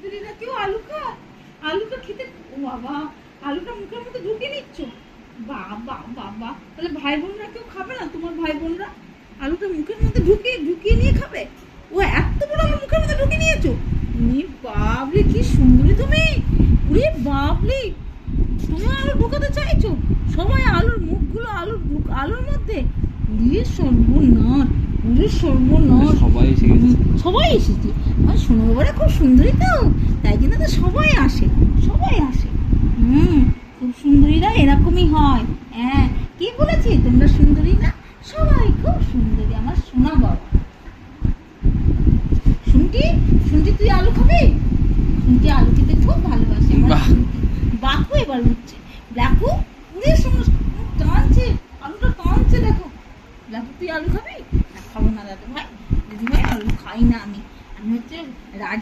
সুন্দরীরা কেউ আলু খায়? আলুটা খেতে, ও বাবা, আলুটা মুখের মধ্যে ঢুকে নিচ্ছ, বাবা বাবা। তাহলে ভাই বোনরা কেউ খাবে না? তোমার ভাই বোনরা আলুটা মুখের মধ্যে ঢুকিয়ে নিয়ে খাবে? ও এত বড় আলু মুখের মধ্যে ঢুকিয়ে নিয়েছো? উনি বাবরে, কি সুন্দরী তুমি! উনি বাবলি, তুমি আলু ঢুকাতে চাইছো? সবাই আলুর মুখগুলো আলুর মধ্যে। উড়ে সর্বনাশ, উড়ে সর্বনাশ। সবাই এসেছে। আর শোনো বাবারা, খুব সুন্দরী তো, তাই জন্য তো সবাই আসে। খুব সুন্দরীরা এরকমই হয়। হ্যাঁ, কি বলেছি, তোমরা সুন্দরী না? সবাই খুব সুন্দরী, আমার সোনা বাবা। শুনটি তুই আলু খাবি? শুনটি আলু খেতে খুব ভালোবাসে। বাকু এবার উঠছে। ব্লাকু উড়ে সমস্ত টানছে, আলুটা টানছে, দেখো। ব্লাকু, তুই আলু খাবি? না, খাবো না দাদু ভাই, দিদি ভাই, আলু খাই না আমি। হচ্ছে রাজা।